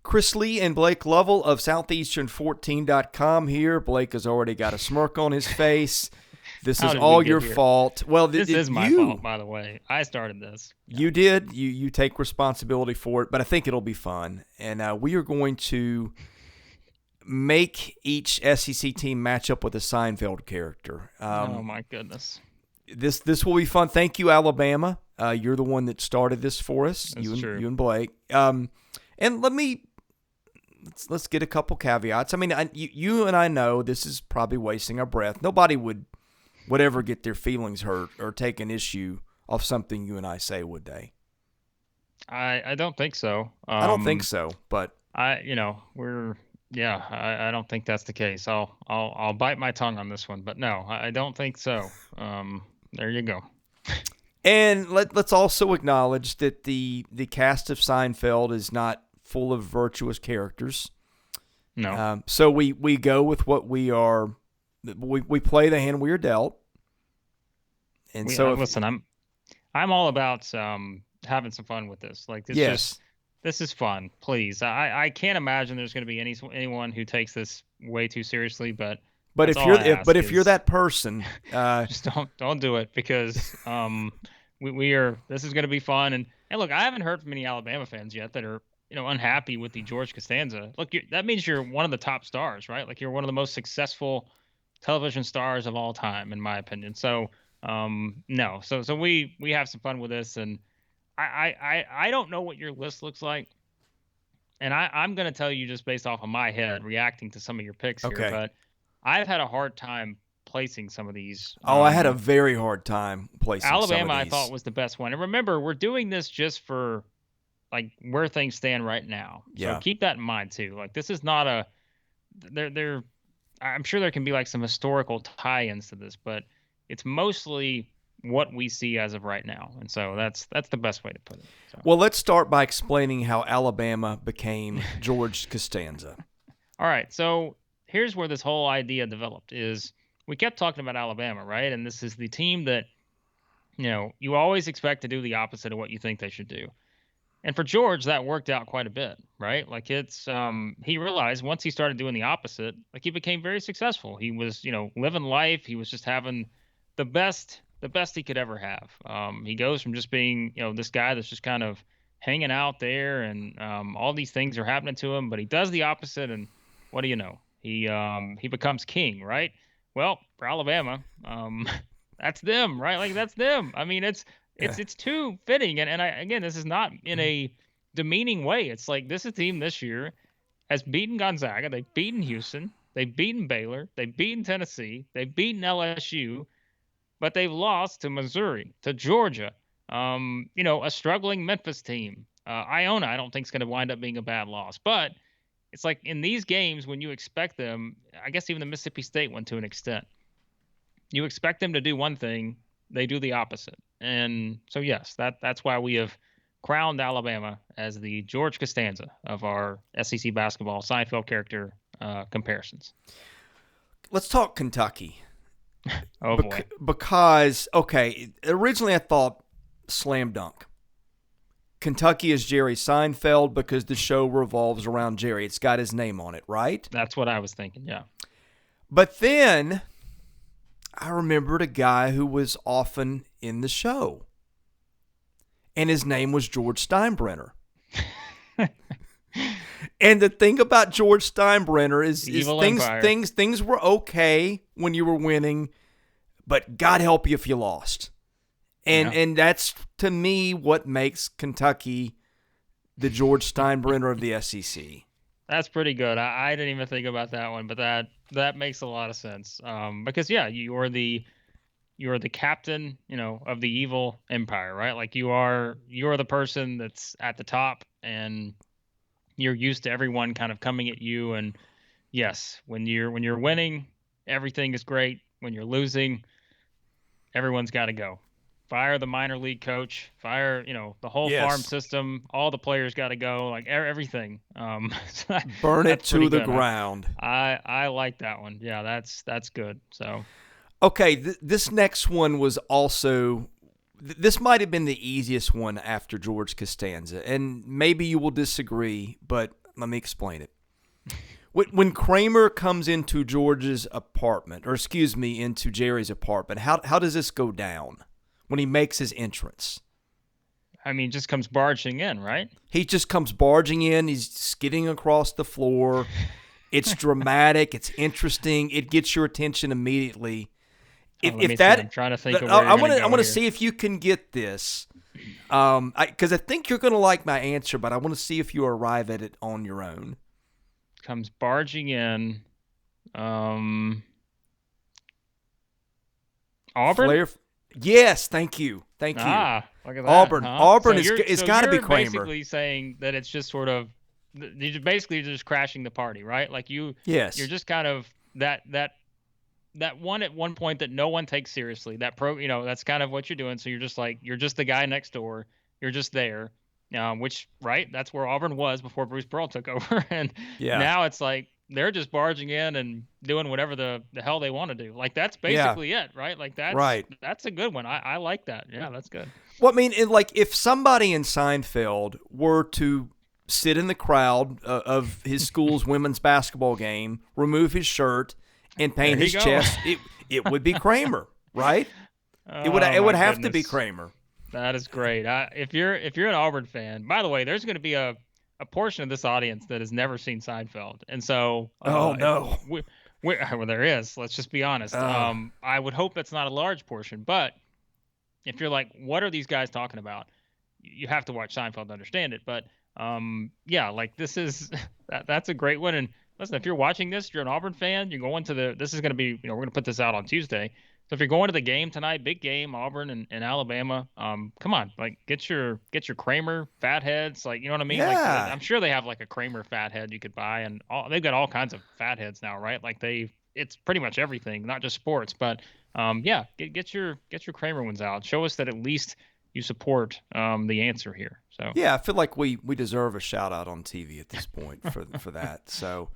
Chris Lee and Blake Lovell of Southeastern14.com here. Blake has already got a smirk on his face. This is all your fault. Well, this is my fault, by the way. I started this. You did. You take responsibility for it, but I think it'll be fun. And we are going to make each SEC team match up with a Seinfeld character. Oh, my goodness. This will be fun. Thank you, Alabama. You're the one that started this for us. That's true. You and Blake. And let's get a couple caveats. I mean, you and I know this is probably wasting our breath. Nobody would ever get their feelings hurt or take an issue off something you and I say, would they? I don't think so. I don't think so, but I don't think that's the case. I'll bite my tongue on this one, but no, I don't think so. There you go. And let's also acknowledge that the cast of Seinfeld is not full of virtuous characters. No. So we go with what we are. We play the hand we are dealt. And listen, I'm all about having some fun with this. Like this is fun. Please, I can't imagine there's going to be anyone who takes this way too seriously. But if you're that person, just don't do it, because this is going to be fun. And look, I haven't heard from any Alabama fans yet that are unhappy with the George Costanza. Look, that means you're one of the top stars, right? Like, you're one of the most successful television stars of all time, in my opinion. So no, so we have some fun with this, and I don't know what your list looks like, and I'm going to tell you just based off of my head, reacting to some of your picks here, but I've had a hard time placing some of these. I had a very hard time placing Alabama. Some of these. I thought was the best one, and remember, we're doing this just for like where things stand right now. So keep that in mind too. Like, this is not I'm sure there can be like some historical tie-ins to this, but it's mostly what we see as of right now. And so that's the best way to put it. So. Well, let's start by explaining how Alabama became George Costanza. All right. So here's where this whole idea developed. Is we kept talking about Alabama, right? And this is the team that, you always expect to do the opposite of what you think they should do. And for George, that worked out quite a bit, right? Like, it's he realized once he started doing the opposite, like, he became very successful. He was, living life. He was just having the best he could ever have. He goes from just being, this guy that's just kind of hanging out there, and all these things are happening to him, but he does the opposite, and what do you know? He becomes king, right? Well, for Alabama, that's them, right? Like, that's them. I mean, it's too fitting, and again, this is not in a demeaning way. It's like, this team this year has beaten Gonzaga, they've beaten Houston, they've beaten Baylor, they've beaten Tennessee, they've beaten LSU, but they've lost to Missouri, to Georgia, a struggling Memphis team. Iona, I don't think is going to wind up being a bad loss, but it's like, in these games when you expect them, I guess even the Mississippi State one to an extent, you expect them to do one thing, they do the opposite. And so, yes, that's why we have crowned Alabama as the George Costanza of our SEC basketball Seinfeld character comparisons. Let's talk Kentucky. Oh, boy. Because, originally I thought slam dunk. Kentucky is Jerry Seinfeld because the show revolves around Jerry. It's got his name on it, right? That's what I was thinking, yeah. But then I remembered a guy who was often in the show, and his name was George Steinbrenner. And the thing about George Steinbrenner is things were okay when you were winning, but God help you if you lost. And that's, to me, what makes Kentucky the George Steinbrenner of the SEC. That's pretty good. I didn't even think about that one, but that makes a lot of sense. Because you're the captain, of the evil empire, right? Like, you're the person that's at the top, and you're used to everyone kind of coming at you. And yes, when you're winning, everything is great. When you're losing, everyone's got to go. Fire the minor league coach, fire, the whole farm system, all the players got to go, like everything. Burn it to the ground. I like that one. Yeah, that's good. So, okay, this next one was also, this might have been the easiest one after George Costanza, and maybe you will disagree, but Let me explain it. When Kramer comes into George's apartment, or excuse me, into Jerry's apartment, how does this go down when he makes his entrance? I mean, just comes barging in, right? He just comes barging in. He's skidding across the floor. It's dramatic. It's interesting. It gets your attention immediately. If that, I'm trying to think of where I want to see if you can get this, because I think you're going to like my answer, but I want to see if you arrive at it on your own. Comes barging in. Auburn? Yes, thank you. Look at that. Auburn. Huh? Auburn it's got to be Kramer. You're basically saying that it's just sort of, you're basically just crashing the party, right? Like yes. You're just kind of that one at one point that no one takes seriously. That's kind of what you're doing. So you're just the guy next door. You're just there. Which, right, that's where Auburn was before Bruce Pearl took over. And now it's like they're just barging in and doing whatever the hell they want to do. Like, that's basically it, right? Like, that's a good one. I like that. Yeah, that's good. Well, I mean, if somebody in Seinfeld were to sit in the crowd of his school's women's basketball game, remove his shirt, and paint his chest, it would be Kramer, right? It would have to be Kramer. That is great. If you're an Auburn fan, by the way, there's going to be a portion of this audience that has never seen Seinfeld, and so no, well, there is. Let's just be honest. I would hope that's not a large portion, but if you're like, what are these guys talking about? You have to watch Seinfeld to understand it. But like this is that's a great one. And listen, if you're watching this, you're an Auburn fan. You're going to this is going to be, we're going to put this out on Tuesday. So if you're going to the game tonight, big game, Auburn and Alabama, come on, like get your Kramer fatheads, like, you know what I mean? Yeah. Like, I'm sure they have like a Kramer fathead you could buy, and they've got all kinds of fatheads now, right? Like it's pretty much everything, not just sports, but get your Kramer ones out. Show us that at least you support the answer here. So yeah, I feel like we deserve a shout out on TV at this point for that. So.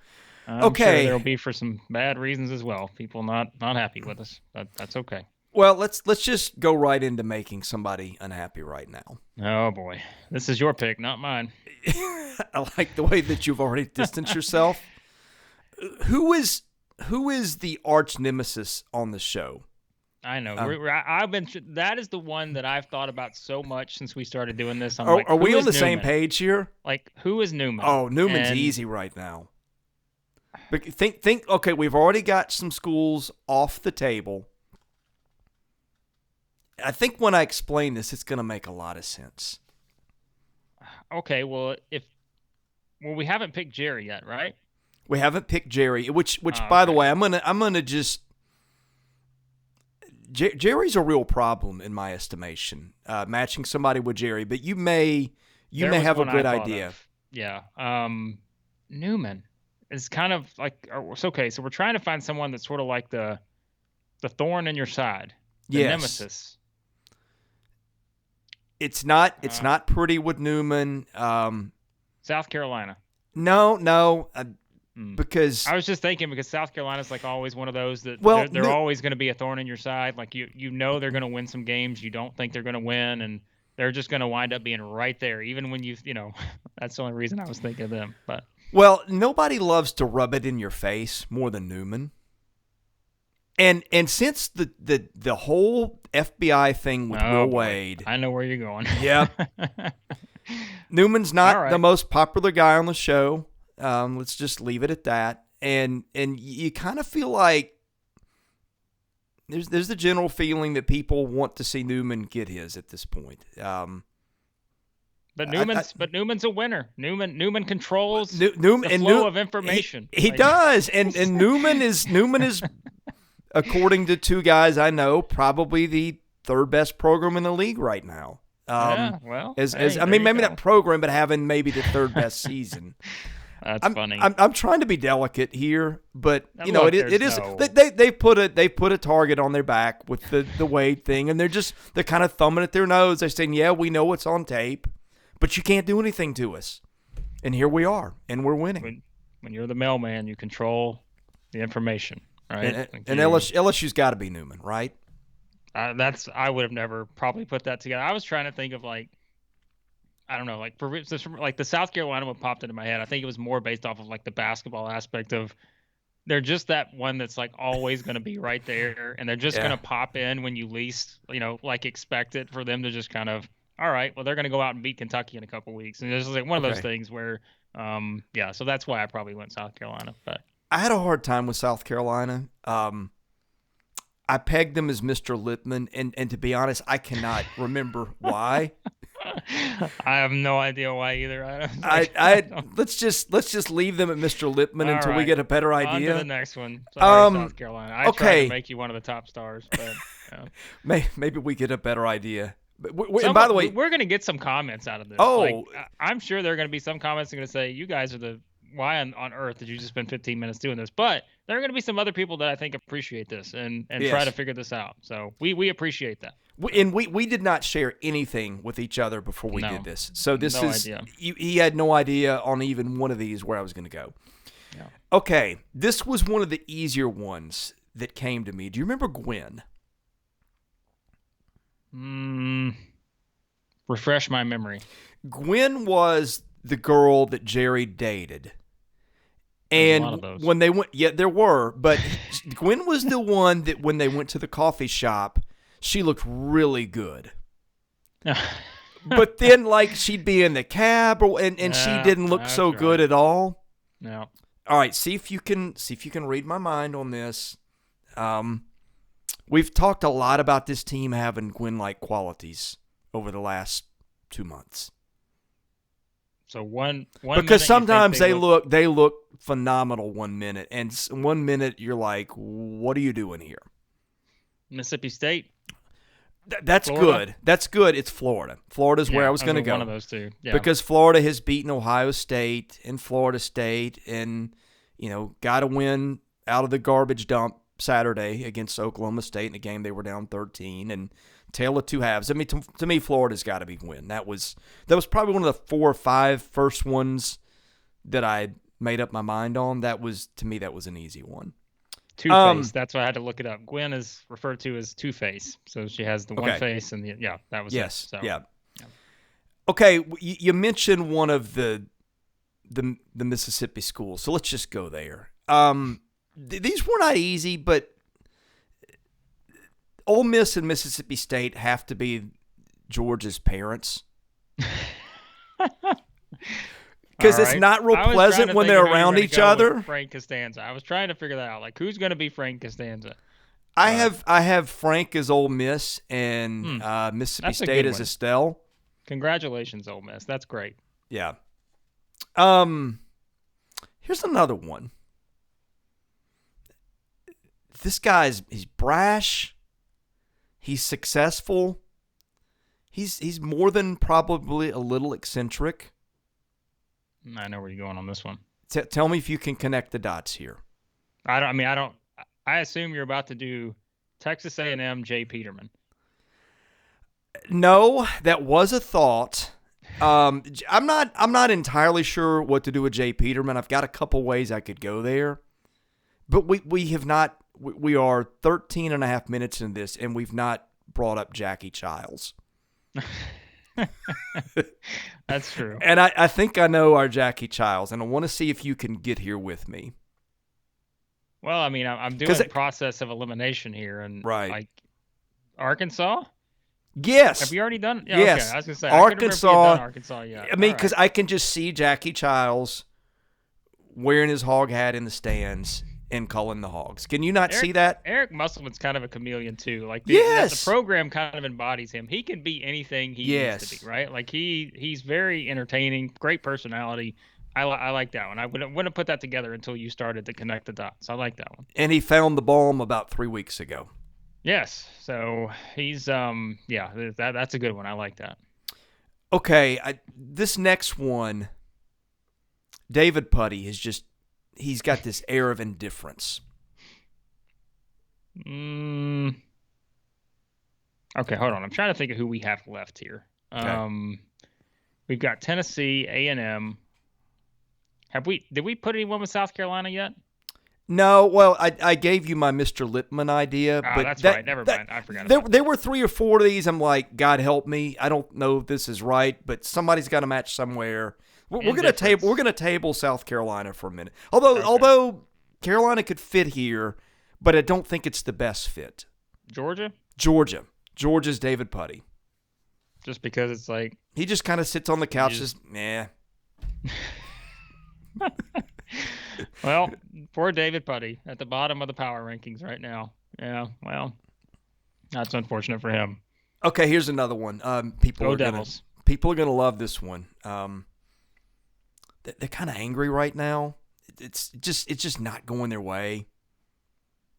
I'm sure there'll be for some bad reasons as well. People not happy with us. That's okay. Well, let's just go right into making somebody unhappy right now. Oh boy, this is your pick, not mine. I like the way that you've already distanced yourself. Who is the arch nemesis on the show? I know. That is the one that I've thought about so much since we started doing this. Are we on the same page here? Like, who is Newman? Oh, Newman's easy right now. But think. Okay, we've already got some schools off the table. I think when I explain this, it's going to make a lot of sense. Okay, well, we haven't picked Jerry yet, right? We haven't picked Jerry, which by the way, I'm gonna just. Jerry's a real problem in my estimation. Matching somebody with Jerry, but you may have a good idea. Yeah, Newman. It's kind of like, it's okay. So we're trying to find someone that's sort of like the thorn in your side, the nemesis. It's not pretty with Newman. South Carolina. No, because I was just thinking, because South Carolina's like always one of those that they're always going to be a thorn in your side. Like you know they're going to win some games you don't think they're going to win, and they're just going to wind up being right there, even when that's the only reason I was thinking of them, but. Well, nobody loves to rub it in your face more than Newman. And since the whole FBI thing with Will Wade. I know where you're going. Yeah. Newman's not the most popular guy on the show. Let's just leave it at that. And you kind of feel like there's the general feeling that people want to see Newman get his at this point. But Newman's a winner. Newman controls the flow of information. He does, and Newman is according to two guys I know, probably the third best program in the league right now. Maybe not program, but having maybe the third best season. That's funny. I'm trying to be delicate here, but it is. They put a target on their back with the Wade thing, and they're kind of thumbing at their nose. They're saying, "Yeah, we know what's on tape, but you can't do anything to us." And here we are, and we're winning. When you're the mailman, you control the information, right? And LSU's got to be Newman, right? I would have never probably put that together. I was trying to think of I don't know, like the South Carolina one popped into my head. I think it was more based off of like the basketball aspect of they're just that one that's like always going to be right there, and they're just going to pop in when you least, like expect it for them to just kind of, all right, well, they're going to go out and beat Kentucky in a couple weeks. And it's like one of those things where, so that's why I probably went South Carolina. But I had a hard time with South Carolina. I pegged them as Mr. Lippman, and to be honest, I cannot remember why. I have no idea why either. Let's just leave them at Mr. Lippman until we get a better idea. On to the next one. Sorry, South Carolina. I tried to make you one of the top stars, but maybe we get a better idea. And by the way, we're going to get some comments out of this. Oh, I'm sure there are going to be some comments that are going to say, "You guys are why on earth did you just spend 15 minutes doing this?" But there are going to be some other people that I think appreciate this and try to figure this out. So we appreciate that. We did not share anything with each other before we did this. So this idea. He had no idea on even one of these where I was going to go. Yeah. Okay, this was one of the easier ones that came to me. Do you remember Gwen? Refresh my memory. Gwen was the girl that Jerry dated. And when they went, there were, but Gwen was the one that when they went to the coffee shop, she looked really good. But then, like, she'd be in the cab, and she didn't look so good at all. Yeah. All right, see if you can read my mind on this. We've talked a lot about this team having Gwen-like qualities over the last 2 months. So one because sometimes they look phenomenal 1 minute, and 1 minute you're like, what are you doing here? Mississippi State. That's Florida? good. That's good. It's Florida. Florida's where I was going to go. One of those two. Yeah. Because Florida has beaten Ohio State and Florida State, and got to win out of the garbage dump Saturday against Oklahoma State in a game they were down 13, and tale of two halves. I mean, to me, Florida's got to be win. That was probably one of the 4 or 5 first ones that I made up my mind on. To me, that was an easy one. Two-Face. That's why I had to look it up. Gwen is referred to as Two-Face. So she has the one face and that was yes. It. So, yeah. Okay, you mentioned one of the Mississippi schools, so let's just go there. These were not easy, but Ole Miss and Mississippi State have to be George's parents. Because it's not real pleasant when they're around each other. Frank Costanza. I was trying to figure that out. Like, who's going to be Frank Costanza? I have Frank as Ole Miss and Mississippi State as Estelle. Congratulations, Ole Miss. That's great. Yeah. Here's another one. This guy's he's brash. He's successful. He's more than probably a little eccentric. I know where you're going on this one. Tell me if you can connect the dots here. I assume you're about to do Texas A&M Jay Peterman. No, that was a thought. I'm not entirely sure what to do with Jay Peterman. I've got a couple ways I could go there. But we have not. We are 13 and a half minutes into this, and we've not brought up Jackie Childs. That's true. And I think I know our Jackie Childs, and I want to see if you can get here with me. Well, I mean, I'm doing a process of elimination here, and like Arkansas. Yes. Have you already done? Yeah, yes. Okay. I was gonna say Arkansas. Arkansas. Yeah. I mean, because I can just see Jackie Childs wearing his hog hat in the stands and calling the Hogs. Can you not see that? Eric Musselman's kind of a chameleon too. Like the program kind of embodies him. He can be anything he needs to be, right? Like he's very entertaining, great personality. I like that one. I wouldn't put that together until you started to connect the dots. I like that one. And he found the balm about 3 weeks ago. Yes. So he's that's a good one. I like that. Okay, this next one, David Putty is just. He's got this air of indifference. Okay, hold on. I'm trying to think of who we have left here. Okay. We've got Tennessee, A&M. Did we put anyone with South Carolina yet? No, well, I gave you my Mr. Lippman idea. Oh, but that's right. Never mind. I forgot about that. There were 3 or 4 of these. I'm like, God help me. I don't know if this is right, but somebody's got to match somewhere. We're gonna table South Carolina for a minute. Although Carolina could fit here, but I don't think it's the best fit. Georgia's David Putty. Just because it's like he just kind of sits on the couch, just nah. Well, poor David Putty at the bottom of the power rankings right now. Yeah, well, that's unfortunate for him. Okay, here's another one. People are gonna love this one. They're kind of angry right now. It's just not going their way.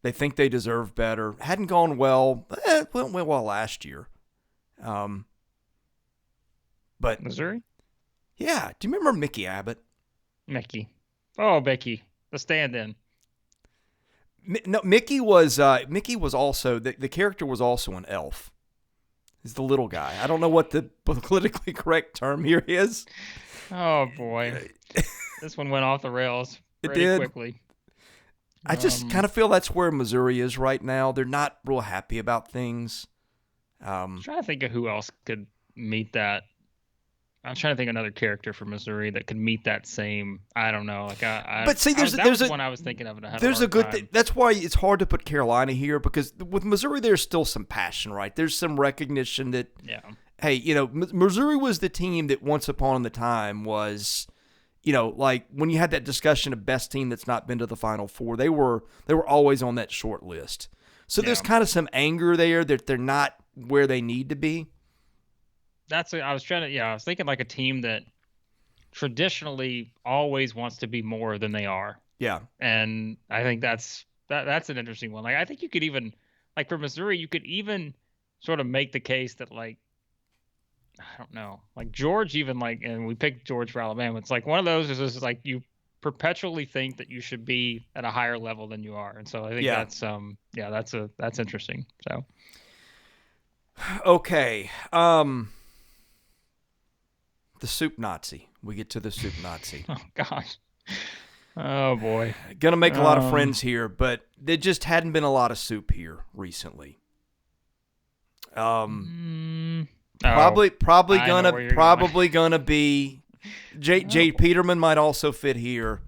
They think they deserve better. Hadn't gone well. Went well last year. But Missouri? Yeah. Do you remember Mickey Abbott? Mickey. Oh, Mickey. The stand-in. No, Mickey was also, the character was also an elf. He's the little guy. I don't know what the politically correct term here is. Oh, boy. This one went off the rails pretty quickly. I just kind of feel that's where Missouri is right now. They're not real happy about things. I'm trying to think of who else could meet that. I'm trying to think of another character from Missouri that could meet that same. I don't know. But see, there's one I was thinking of. There's a good thing. That's why it's hard to put Carolina here, because with Missouri, there's still some passion, right? There's some recognition that, hey, Missouri was the team that once upon a time was, like when you had that discussion of best team that's not been to the Final Four, they were always on that short list. So there's kind of some anger there that they're not where they need to be. I was thinking like a team that traditionally always wants to be more than they are. Yeah. And I think that's an interesting one. Like, I think you could even, like for Missouri, you could even sort of make the case that, like, I don't know, like George, even like, and we picked George for Alabama. It's like one of those is just like you perpetually think that you should be at a higher level than you are. And so I think that's interesting. So. Okay. The soup Nazi. We get to the soup Nazi. Oh, gosh. Oh, boy. Gonna make a lot of friends here, but there just hadn't been a lot of soup here recently. Probably gonna be Jade Peterman might also fit here.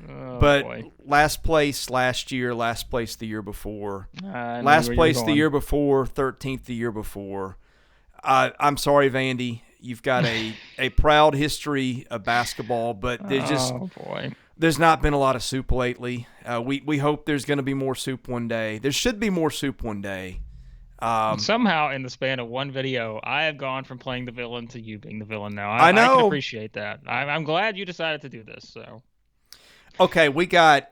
But boy. Last place last year, last place the year before. Last place the year before, 13th the year before. I'm sorry, Vandy. You've got a proud history of basketball, but there's not been a lot of soup lately. We hope there's going to be more soup one day. There should be more soup one day. Somehow, in the span of one video, I have gone from playing the villain to you being the villain now. I know. I can appreciate that. I'm glad you decided to do this. So, okay, we got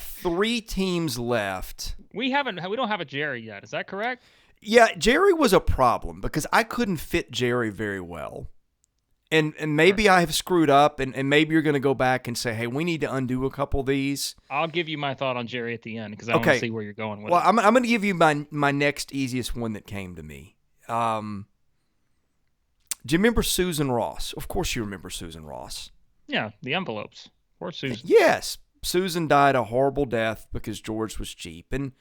3 teams left. We don't have a Jerry yet. Is that correct? Yeah, Jerry was a problem because I couldn't fit Jerry very well. And maybe I have screwed up, and maybe you're going to go back and say, hey, we need to undo a couple of these. I'll give you my thought on Jerry at the end because I want to see where you're going with it. Well, I'm going to give you my next easiest one that came to me. Do you remember Susan Ross? Of course you remember Susan Ross. Yeah, the envelopes. Poor Susan. Yes. Susan died a horrible death because George was cheap. And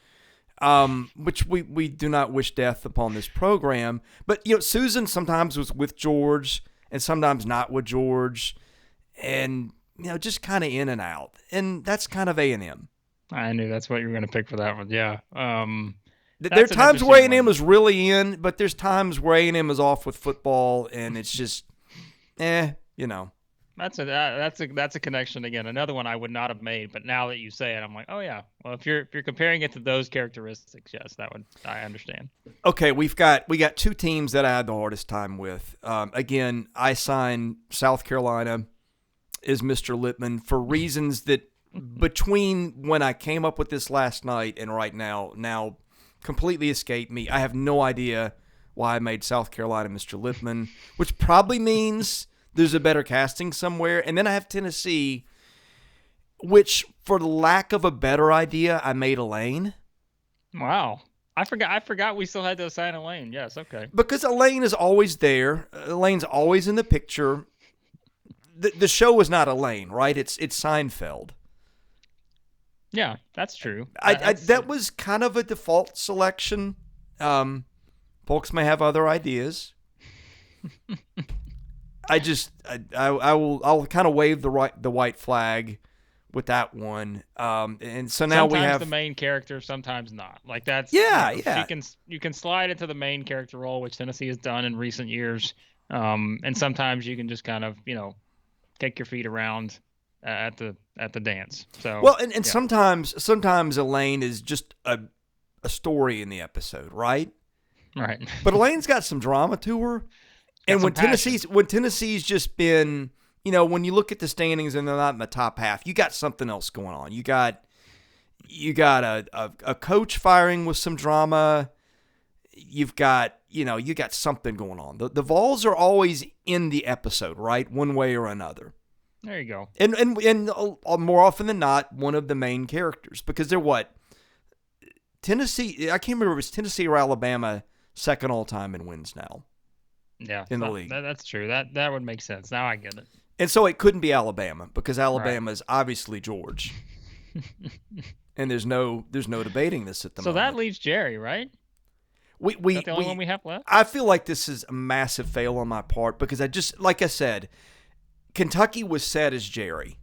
which we do not wish death upon this program. But, Susan sometimes was with George and sometimes not with George, and, just kind of in and out. And that's kind of A&M. I knew that's what you were going to pick for that one. Yeah. There are times where A&M is really in, but there's times where A&M is off with football, and it's just, That's a connection again. Another one I would not have made, but now that you say it, I'm like, oh yeah. Well, if you're comparing it to those characteristics, yes, I understand. Okay, we got 2 teams that I had the hardest time with. Again, I signed South Carolina as Mr. Lippman for reasons that between when I came up with this last night and right now completely escaped me. I have no idea why I made South Carolina Mr. Lippman, which probably means there's a better casting somewhere. And then I have Tennessee, which, for lack of a better idea, I made Elaine. Wow. I forgot we still had to assign Elaine. Yes, okay. Because Elaine is always there. Elaine's always in the picture. The show is not Elaine, right? It's Seinfeld. Yeah, that's true. That was kind of a default selection. Folks may have other ideas. I'll kind of wave the white flag with that one. And so now we have sometimes the main character, sometimes not. Like that's yeah. You can slide into the main character role, which Tennessee has done in recent years. And sometimes you can just kind of kick your feet around at the dance. So well, and sometimes Elaine is just a story in the episode, right? Right. But Elaine's got some drama to her. And when Tennessee's just been, when you look at the standings and they're not in the top half, you got something else going on. You got a coach firing with some drama. You've got you got something going on. The Vols are always in the episode, right? One way or another. There you go. And more often than not, one of the main characters, because they're what? Tennessee. I can't remember if it's Tennessee or Alabama second all time in wins now. Yeah, in the league. That's true. That would make sense. Now I get it. And so it couldn't be Alabama because Alabama is obviously George. And there's no debating this at the moment. So that leaves Jerry, right? Is that the only one we have left? I feel like this is a massive fail on my part because like I said, Kentucky was set as Jerry.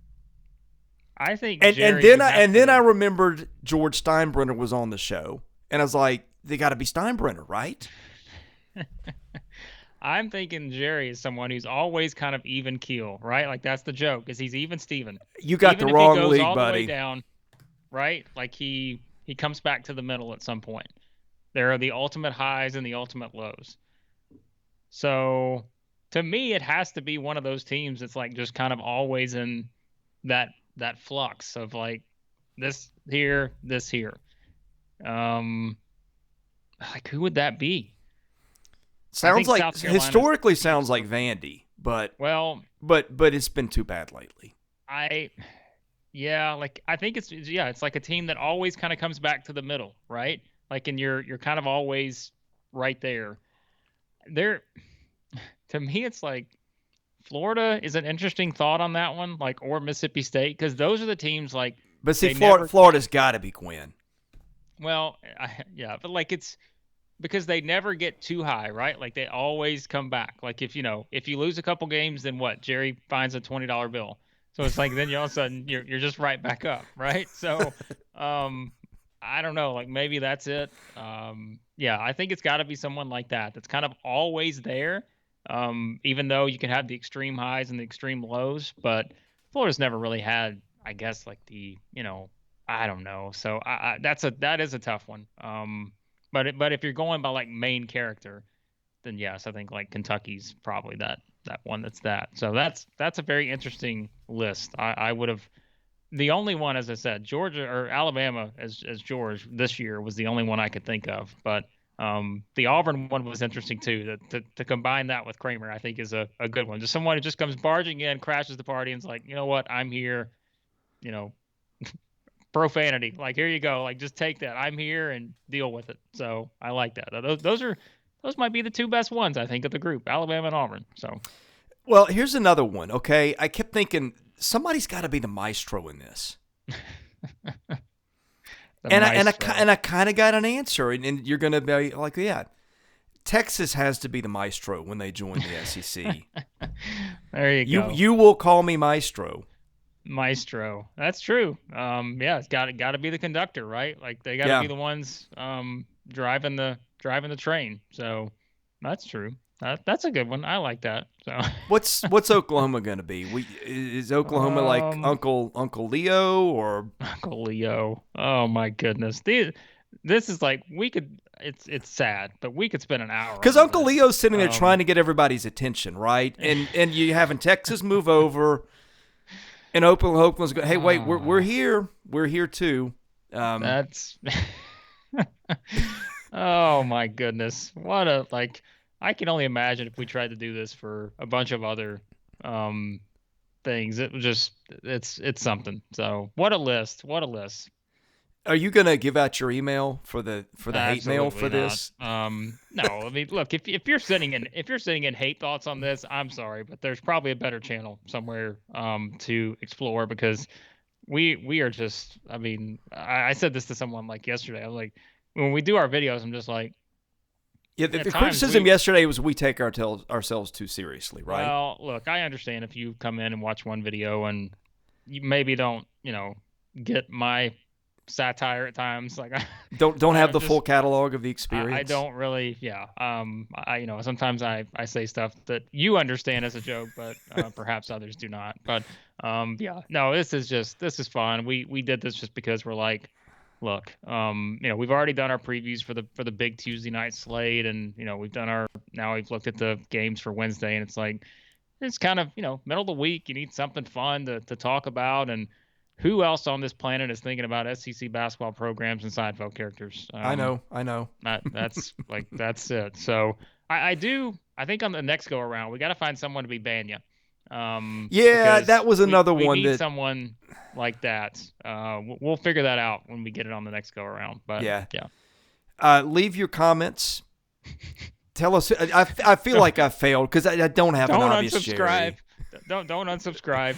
I think and then I remembered George Steinbrenner was on the show, and I was like, they got to be Steinbrenner, right? I'm thinking Jerry is someone who's always kind of even keel, right? Like that's the joke, is he's even Steven. You got the wrong league, buddy. Even if he goes all the way down, right? Like he comes back to the middle at some point. There are the ultimate highs and the ultimate lows. So to me, it has to be one of those teams that's like just kind of always in that flux of like this here, this here. Like who would that be? Sounds like historically sounds like Vandy, but it's been too bad lately. I think it's like a team that always kind of comes back to the middle, right? Like, and you're kind of always right there. To me, it's like Florida is an interesting thought on that one, like, or Mississippi State, because those are the teams like. But see, Florida's got to be Quinn. Well, but like it's. Because they never get too high, right? Like they always come back. Like if you lose a couple games, then what? Jerry finds a $20 bill. So it's like then all of a sudden you're just right back up, right? So I don't know. Like maybe that's it. I think it's got to be someone like that that's kind of always there. Even though you can have the extreme highs and the extreme lows, but Florida's never really had, I guess, like the I don't know. So that is a tough one. But if you're going by like main character, then yes, I think like Kentucky's probably that one that's that. So that's a very interesting list. I would have the only one, as I said, Georgia or Alabama as George this year was the only one I could think of. But the Auburn one was interesting too. To combine that with Kramer, I think is a good one. Just someone who just comes barging in, crashes the party, and is like, you know what, I'm here. Profanity, like here you go, like just take that, I'm here and deal with it. So I like that. Those might be the two best ones I think of the group, Alabama and Auburn. So well, here's another one. Okay, I kept thinking somebody's got to be the maestro in this. I kind of got an answer, and you're gonna be like, yeah, Texas has to be the maestro when they join the SEC. There you go. You will call me maestro. Maestro. That's true. It's got to be the conductor, right? Like they got to be the ones driving the train. So that's true. That's a good one. I like that. So what's Oklahoma going to be? Is Oklahoma like Uncle Leo or Uncle Leo? Oh my goodness. This is like it's sad, but we could spend an hour because Uncle Leo's sitting there trying to get everybody's attention, right? And you having Texas move over. And Oklahoma's going, hey, wait, we're here. We're here too. That's oh my goodness. What I can only imagine if we tried to do this for a bunch of other things. It was just it's something. So what a list. Are you gonna give out your email for the hate mail for this? No, I mean, look, if you're sending in hate thoughts on this, I'm sorry, but there's probably a better channel somewhere to explore because we are just. I mean, I said this to someone like yesterday. I'm like, when we do our videos, I'm just like. Yeah, the criticism yesterday was we take ourselves too seriously, right? Well, look, I understand if you come in and watch one video and you maybe don't, get my satire at times. Like don't have the full catalog of the experience. I don't really, yeah. Sometimes I say stuff that you understand as a joke, but perhaps others do not. But yeah, no, this is fun. We did this just because we're like, look, we've already done our previews for the big Tuesday night slate, and we've looked at the games for Wednesday, and it's kind of middle of the week. You need something fun to talk about, and who else on this planet is thinking about SEC basketball programs and Seinfeld characters? I know. That's it. So I think on the next go around, we got to find someone to be Banya. Yeah, that was another one. We need someone like that. We'll figure that out when we get it on the next go around. But yeah. Leave your comments. Tell us. I feel like I failed because I don't have an obvious unsubscribe. Don't unsubscribe.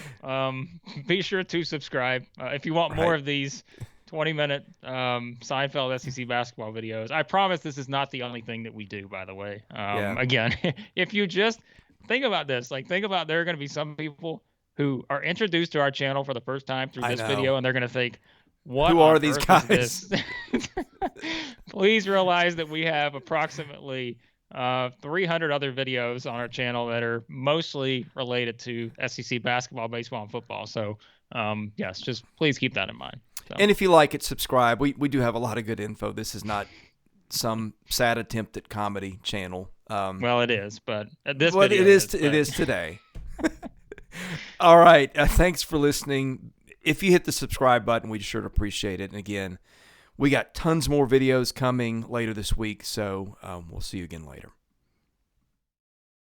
Be sure to subscribe if you want more of these 20-minute Seinfeld SEC basketball videos. I promise this is not the only thing that we do. By the way, again, if you just think about this, think about there are going to be some people who are introduced to our channel for the first time through this video, and they're going to think, who are these guys? Please realize that we have approximately 300 other videos on our channel that are mostly related to SEC basketball, baseball, and football. So, yes, just please keep that in mind. So. And if you like it, subscribe. We do have a lot of good info. This is not some sad attempt at comedy channel. Well, it is, but this video it is today. All right. Thanks for listening. If you hit the subscribe button, we'd sure appreciate it. And again, we got tons more videos coming later this week, so we'll see you again later.